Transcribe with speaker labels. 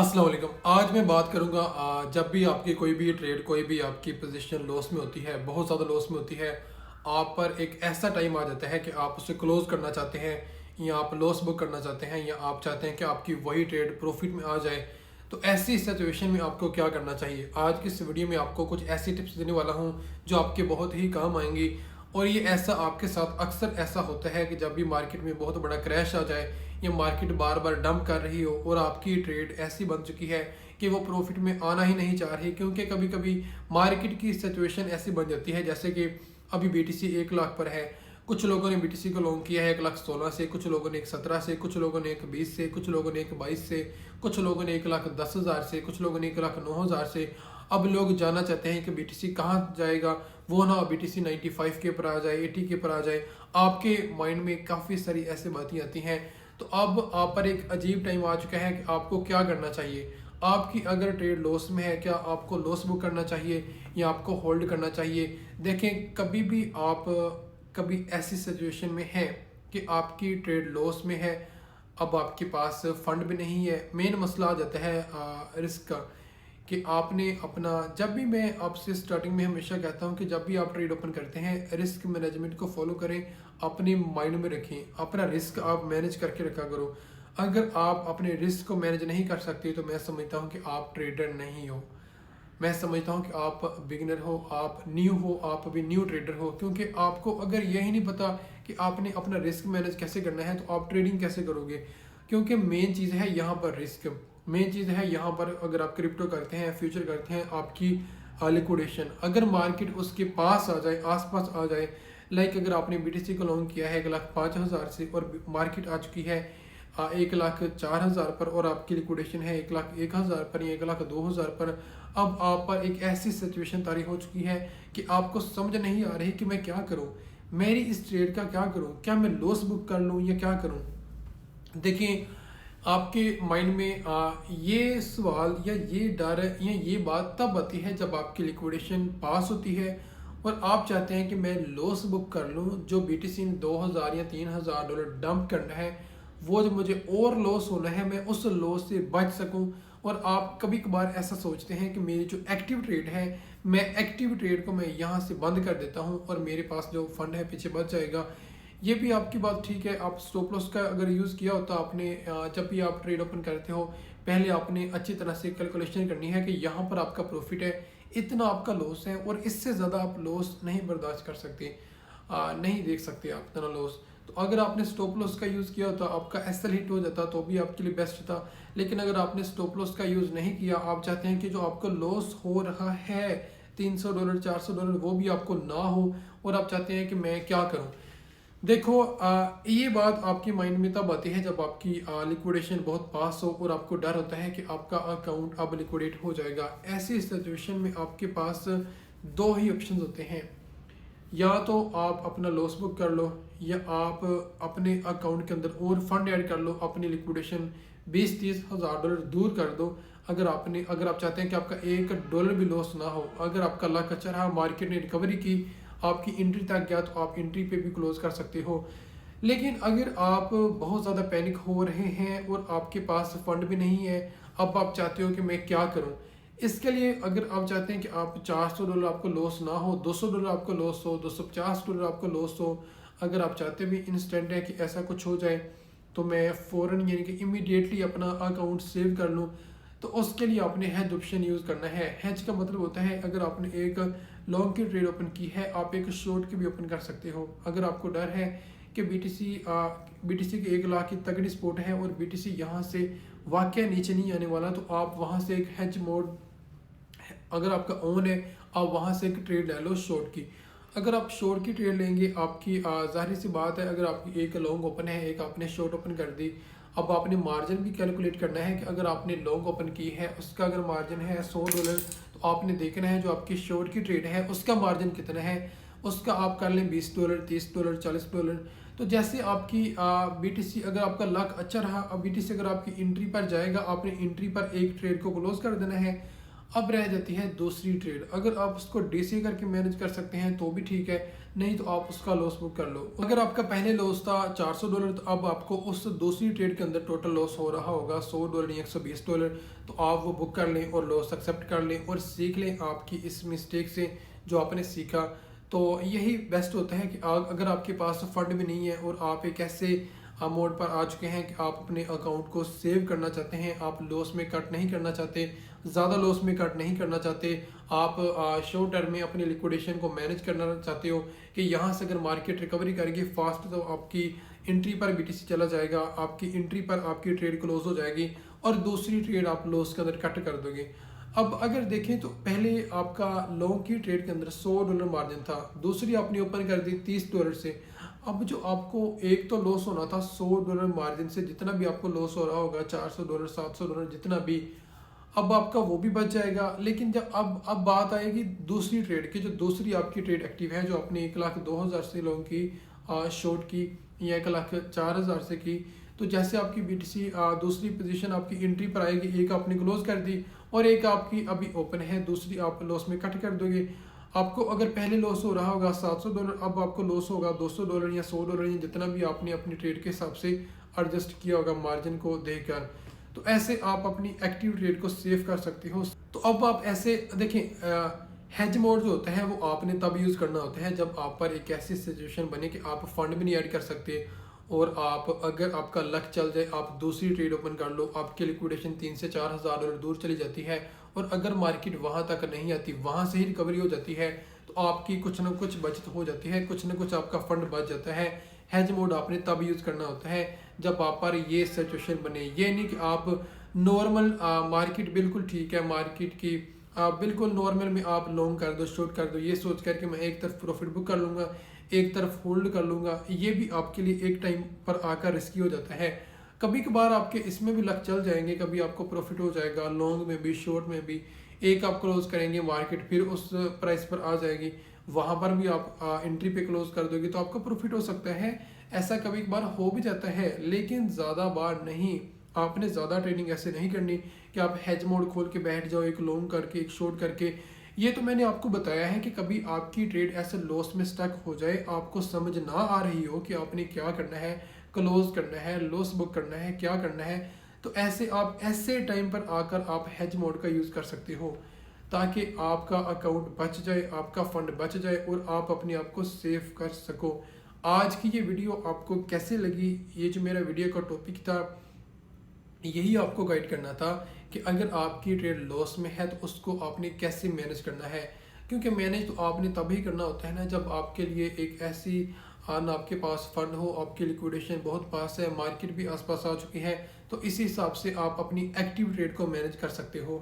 Speaker 1: अस्सलाम वालेकुम। आज मैं बात करूंगा जब भी आपकी कोई भी ट्रेड कोई भी आपकी पोजीशन लॉस में होती है, बहुत ज़्यादा लॉस में होती है, आप पर एक ऐसा टाइम आ जाता है कि आप उसे क्लोज करना चाहते हैं या आप लॉस बुक करना चाहते हैं या आप चाहते हैं कि आपकी वही ट्रेड प्रॉफिट में आ जाए। तो ऐसी सिचुएशन में आपको क्या करना चाहिए? आज की इस वीडियो में आपको कुछ ऐसी टिप्स देने वाला हूँ जो आपके बहुत ही काम आएंगी। और ये ऐसा आपके साथ अक्सर ऐसा होता है कि जब भी मार्केट में बहुत बड़ा क्रैश आ जाए या मार्केट बार बार डंप कर रही हो और आपकी ट्रेड ऐसी बन चुकी है कि वो प्रॉफिट में आना ही नहीं चाह रही, क्योंकि कभी कभी मार्केट की सिचुएशन ऐसी बन जाती है जैसे कि अभी बीटीसी 1 लाख पर है। कुछ लोगों ने बीटीसी को लॉन्ग किया है 1,16,000 से, कुछ लोगों ने 1,17,000 से, कुछ लोगों ने 1,20,000 से, कुछ लोगों ने 1,22,000 से, कुछ लोगों ने 1,10,000 से, कुछ लोगों ने 1,09,000 से। अब लोग जानना चाहते हैं कि बीटीसी कहाँ जाएगा, वो ना बीटीसी 95 के ऊपर आ जाए, 80 के ऊपर आ जाए। आपके माइंड में काफ़ी सारी ऐसी बातें आती हैं। तो अब आप पर एक अजीब टाइम आ चुका है कि आपको क्या करना चाहिए। आपकी अगर ट्रेड लॉस में है, क्या आपको लॉस बुक करना चाहिए या आपको होल्ड करना चाहिए? देखें, कभी भी आप कभी ऐसी सिचुएशन में है कि आपकी ट्रेड लॉस में है, अब आपके पास फंड भी नहीं है। मेन मसला आ जाता है रिस्क का, कि आपने अपना, जब भी मैं आपसे स्टार्टिंग में हमेशा कहता हूँ कि जब भी आप ट्रेड ओपन करते हैं रिस्क मैनेजमेंट को फॉलो करें, अपने माइंड में रखें, अपना रिस्क आप मैनेज करके रखा करो। अगर आप अपने रिस्क को मैनेज नहीं कर सकते तो मैं समझता हूँ कि आप ट्रेडर नहीं हो। मैं समझता हूँ कि आप बिगिनर हो, आप न्यू हो, आप अभी न्यू ट्रेडर हो। क्योंकि आपको अगर यही नहीं पता कि आपने अपना रिस्क मैनेज कैसे करना है तो आप ट्रेडिंग कैसे करोगे? क्योंकि मेन चीज़ है यहाँ पर रिस्क, मेन चीज़ है यहाँ पर। अगर आप क्रिप्टो करते हैं, फ्यूचर करते हैं, आपकी लिक्विडेशन, अगर मार्केट उसके पास आ जाए, आसपास आ जाए, लाइक अगर आपने बीटीसी को लॉन्ग किया है 1,05,000 से और मार्केट आ चुकी है 1,04,000 पर और आपकी लिक्विडेशन है 1,01,000 पर या 1,02,000 पर, अब आप पर एक ऐसी सिचुएशन तारी हो चुकी है कि आपको समझ नहीं आ रही कि मैं क्या करूं, मेरी इस ट्रेड का क्या करूं, क्या मैं लॉस बुक कर लूं या क्या करूं? देखिए, आपके माइंड में ये सवाल या ये डर या ये बात तब आती है जब आपकी लिक्विडेशन पास होती है और आप चाहते हैं कि मैं लॉस बुक कर लूं। जो बीटीसी ने 2,000 या 3,000 डॉलर डंप करना है, वो जो मुझे और लॉस होना है, मैं उस लॉस से बच सकूं। और आप कभी कभार ऐसा सोचते हैं कि मेरी जो एक्टिव ट्रेड है, मैं एक्टिव ट्रेड को मैं यहाँ से बंद कर देता हूँ और मेरे पास जो फंड है पीछे बच जाएगा। ये भी आपकी बात ठीक है। आप स्टॉप लॉस का अगर यूज़ किया होता आपने, जब भी आप ट्रेड ओपन करते हो पहले आपने अच्छी तरह से कैलकुलेशन करनी है कि यहाँ पर आपका प्रॉफिट है, इतना आपका लॉस है और इससे ज़्यादा आप लॉस नहीं बर्दाश्त कर सकते, नहीं देख सकते आप इतना लॉस। तो अगर आपने स्टॉप लॉस का यूज़ किया होता, आपका एसएल हिट हो जाता तो भी आपके लिए बेस्ट था। लेकिन अगर आपने स्टॉप लॉस का यूज़ नहीं किया, आप चाहते हैं कि जो आपको लॉस हो रहा है $300 $400 वो भी आपको ना हो, और आप चाहते हैं कि मैं क्या करूं। देखो, ये बात आपके माइंड में तब आती है जब आपकी लिक्विडेशन बहुत पास हो और आपको डर होता है कि आपका अकाउंट अब लिक्विडेट हो जाएगा। ऐसी सिचुएशन में आपके पास दो ही ऑप्शन होते हैं, या तो आप अपना लॉस बुक कर लो या आप अपने अकाउंट के अंदर और फंड ऐड कर लो, अपनी लिक्विडेशन 20-30 हज़ार डॉलर दूर कर दो। अगर आप चाहते हैं कि आपका $1 भी लॉस ना हो, अगर आपका लक अच्छा रहा, मार्केट ने रिकवरी की, आपकी एंट्री तक गया, तो आप एंट्री पे भी क्लोज कर सकते हो। लेकिन अगर आप बहुत ज़्यादा पैनिक हो रहे हैं और आपके पास फंड भी नहीं है, अब आप चाहते हो कि मैं क्या करूं, इसके लिए अगर आप चाहते हैं कि आप $400 आपको लॉस ना हो, $200 आपको लॉस हो, $250 आपको लॉस हो, अगर आप चाहते भी इंस्टेंट है कि ऐसा कुछ हो जाए तो मैं फ़ौरन यानी कि इमीडिएटली अपना अकाउंट सेव कर लूँ, तो उसके लिए आपने हैज ऑप्शन यूज़ करना है। हैज का मतलब होता है अगर आपने एक लॉन्ग की ट्रेड ओपन की है, आप एक शॉर्ट की भी ओपन कर सकते हो। अगर आपको डर है कि बीटीसी के 1 लाख की तगड़ी सपोर्ट है और बीटीसी यहाँ से वाकई नीचे नहीं आने वाला, तो आप वहाँ से एक हैज मोड, अगर आपका ऑन है, आप वहाँ से एक ट्रेड ले लो शॉर्ट की। अगर आप शॉर्ट की ट्रेड लेंगे, आपकी जाहिर सी बात है, अगर आपकी एक लॉन्ग ओपन है, एक आपने शॉर्ट ओपन कर दी, अब आपने मार्जिन भी कैलकुलेट करना है कि अगर आपने लॉन्ग ओपन की है उसका अगर मार्जिन है $100, तो आपने देखना है जो आपकी शॉर्ट की ट्रेड है उसका मार्जिन कितना है, उसका आप कर लें $20 $30 $40। तो जैसे आपकी बीटीसी, अगर आपका लक अच्छा रहा, अब बीटीसी अगर आपकी एंट्री पर जाएगा, आपने एंट्री पर एक ट्रेड को क्लोज कर देना है। अब रह जाती है दूसरी ट्रेड। अगर आप उसको डीसी करके मैनेज कर सकते हैं तो भी ठीक है, नहीं तो आप उसका लॉस बुक कर लो। अगर आपका पहले लॉस था $400, तो अब आपको उस दूसरी ट्रेड के अंदर टोटल लॉस हो रहा होगा $100 या $120, तो आप वो बुक कर लें और लॉस एक्सेप्ट कर लें और सीख लें आपकी इस मिस्टेक से जो आपने सीखा। तो यही बेस्ट होता है कि अगर आपके पास फंड भी नहीं है और आप एक ऐसे मोड पर आ चुके हैं कि आप अपने अकाउंट को सेव करना चाहते हैं, आप लॉस में कट नहीं करना चाहते, ज़्यादा लॉस में कट नहीं करना चाहते, आप शॉर्ट टर्म में अपनी लिक्विडेशन को मैनेज करना चाहते हो कि यहाँ से अगर मार्केट रिकवरी करेगी फास्ट तो आपकी एंट्री पर बीटीसी चला जाएगा, आपकी एंट्री पर आपकी ट्रेड क्लोज हो जाएगी और दूसरी ट्रेड आप लॉस के अंदर कट कर दोगे। अब अगर देखें तो पहले आपका लॉन्ग की ट्रेड के अंदर $100 मार्जिन था, दूसरी आपने ओपन कर दी $30 से। अब जो आपको एक तो लॉस होना था $100 मार्जिन से, जितना भी आपको लॉस हो रहा होगा $400 $700 जितना भी, अब आपका वो भी बच जाएगा। लेकिन जब अब बात आएगी दूसरी ट्रेड की, जो दूसरी आपकी ट्रेड एक्टिव है, जो आपने 1,02,000 से लॉन्ग की शॉर्ट की या 1,04,000 से की, तो जैसे आपकी बीटीसी दूसरी पोजीशन आपकी एंट्री पर आएगी, एक आपने क्लोज कर दी और एक आपकी अभी ओपन है, दूसरी आप लॉस में कट कर दोगे। आपको अगर पहले लॉस हो रहा होगा $700, अब आपको लॉस होगा $200 या $100 या जितना भी आपने अपनी ट्रेड के हिसाब से एडजस्ट किया होगा मार्जिन को देखकर। तो ऐसे आप अपनी एक्टिव ट्रेड को सेव कर सकते हो। तो अब आप ऐसे देखें, हेज मोड जो होता है वो आपने तब यूज़ करना होता है जब आप पर एक ऐसी सिचुएशन बने कि आप फंड भी नहीं ऐड कर सकते और आप अगर आपका लक चल जाए, आप दूसरी ट्रेड ओपन कर लो, आपकी लिक्विडेशन 3 से 4 हज़ार डॉलर दूर चली जाती है और अगर मार्केट वहाँ तक नहीं आती, वहाँ से ही रिकवरी हो जाती है, तो आपकी कुछ ना कुछ बचत हो जाती है, कुछ ना कुछ आपका फंड बच जाता है। हेज मोड आपने तब यूज़ करना होता है जब आप पर ये सिचुएशन बने। ये नहीं कि आप नॉर्मल मार्केट बिल्कुल ठीक है, मार्केट की बिल्कुल नॉर्मल में आप लॉन्ग कर दो, शॉर्ट कर दो, ये सोच कर के मैं एक तरफ प्रॉफिट बुक कर लूँगा, एक तरफ होल्ड कर लूँगा, ये भी आपके लिए एक टाइम पर आकर रिस्की हो जाता है। कभी कभार आपके इसमें भी लक चल जाएंगे, कभी आपको प्रॉफिट हो जाएगा लॉन्ग में भी शॉर्ट में भी। एक आप क्लोज करेंगे, मार्केट फिर उस प्राइस पर आ जाएगी, वहाँ पर भी आप एंट्री पे क्लोज कर दोगे तो आपका प्रॉफिट हो सकता है। ऐसा कभी कभार हो भी जाता है, लेकिन ज़्यादा बार नहीं। आपने ज़्यादा ट्रेडिंग ऐसे नहीं करनी कि आप हेज मोड खोल के बैठ जाओ, एक लॉन्ग करके एक शॉर्ट करके। ये तो मैंने आपको बताया है कि कभी आपकी ट्रेड ऐसे लॉस में स्टक हो जाए, आपको समझ ना आ रही हो कि आपने क्या करना है, क्लोज करना है, लॉस बुक करना है, क्या करना है, तो ऐसे आप ऐसे टाइम पर आकर आप हेज मोड का यूज़ कर सकते हो ताकि आपका अकाउंट बच जाए, आपका फंड बच जाए और आप अपने आप को सेव कर सको। आज की ये वीडियो आपको कैसे लगी? ये जो मेरा वीडियो का टॉपिक था, यही आपको गाइड करना था कि अगर आपकी ट्रेड लॉस में है तो उसको आपने कैसे मैनेज करना है। क्योंकि मैनेज तो आपने तभी करना होता है ना जब आपके लिए एक ऐसी ना आपके पास फंड हो, आपकी लिक्विडेशन बहुत पास है, मार्केट भी आसपास आ चुकी है, तो इसी हिसाब से आप अपनी एक्टिव ट्रेड को मैनेज कर सकते हो।